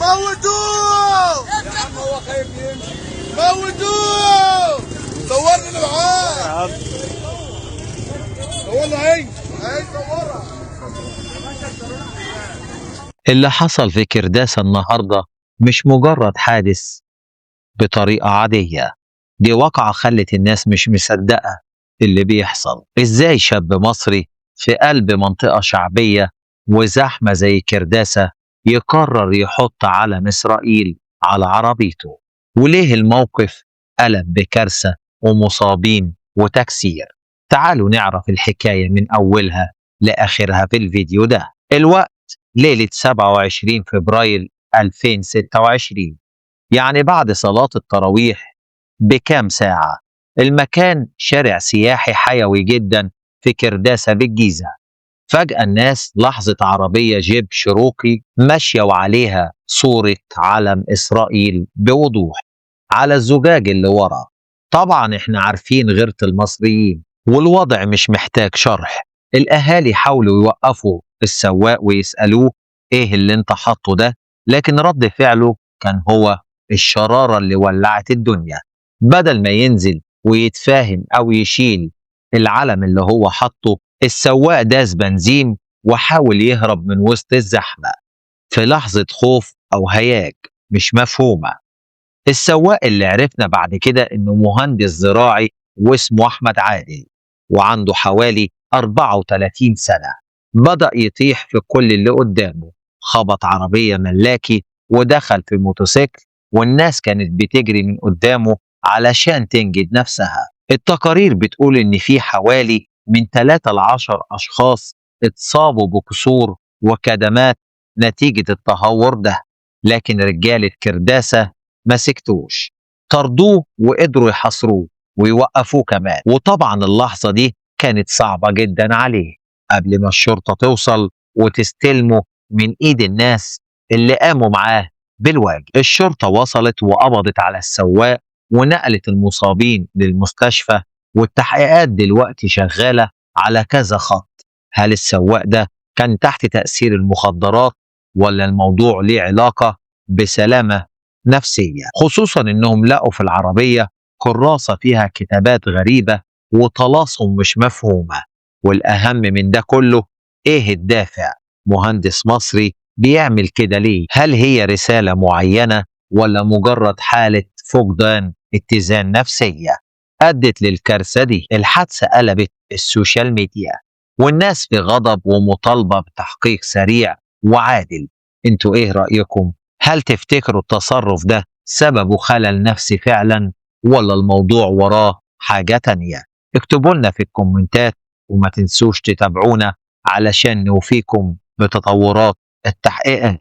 موتوه يا عم، هو خايف يمشي. موتوه. صورني انا معاه. صورنا هي صورها. اللي حصل في كرداسة النهاردة مش مجرد حادث بطريقة عادية، دي واقعة خلت الناس مش مصدقة اللي بيحصل. ازاي شاب مصري في قلب منطقة شعبية وزحمة زي كرداسة يقرر يحط علم إسرائيل على عربيته؟ وليه الموقف قلب بكارثة ومصابين وتكسير؟ تعالوا نعرف الحكاية من أولها لآخرها في الفيديو ده. الوقت ليلة 27 فبراير 2026، يعني بعد صلاة التراويح بكام ساعة. المكان شارع سياحي حيوي جدا في كرداسة بالجيزة. فجأة الناس لاحظت عربية جيب شروقي ماشية وعليها صورة علم إسرائيل بوضوح على الزجاج اللي ورا. طبعا احنا عارفين غيرة المصريين والوضع مش محتاج شرح. الأهالي حاولوا يوقفوا السواق ويسألوه ايه اللي انت حاطه ده، لكن رد فعله كان هو الشرارة اللي ولعت الدنيا. بدل ما ينزل ويتفاهم أو يشيل العلم اللي هو حاطه، السواق داس بنزين وحاول يهرب من وسط الزحمة في لحظة خوف أو هياج مش مفهومة. السواق اللي عرفنا بعد كده إنه مهندس زراعي واسمه أحمد عادل وعنده حوالي 34 سنة، بدأ يطيح في كل اللي قدامه، خبط عربية ملاكي ودخل في موتوسيكل، والناس كانت بتجري من قدامه علشان تنجد نفسها. التقارير بتقول إن في حوالي من 3 ل 10 أشخاص اتصابوا بكسور وكدمات نتيجة التهور ده، لكن رجالة كرداسة ما سكتوش، طردوه وقدروا يحاصروه ويوقفوه كمان. وطبعا اللحظة دي كانت صعبة جدا عليه قبل ما الشرطة توصل وتستلمه من ايد الناس اللي قاموا معاه بالواجب. الشرطة وصلت وقبضت على السواق ونقلت المصابين للمستشفى، والتحقيقات دلوقتي شغالة على كذا خط. هل السواق ده كان تحت تأثير المخدرات ولا الموضوع ليه علاقة بسلامة نفسية، خصوصا انهم لقوا في العربية كراسة فيها كتابات غريبة وطلاسم مش مفهومة. والأهم من ده كله، ايه الدافع؟ مهندس مصري بيعمل كده ليه؟ هل هي رسالة معينة ولا مجرد حالة فقدان اتزان نفسية أدت للكارثة دي؟ الحادثة قلبت السوشيال ميديا والناس في غضب ومطالبة بتحقيق سريع وعادل. انتوا ايه رأيكم؟ هل تفتكروا التصرف ده سببه خلل نفسي فعلا ولا الموضوع وراه حاجة تانية؟ اكتبوا لنا في الكومنتات، وما تنسوش تتابعونا علشان نوفيكم بتطورات التحقيقات.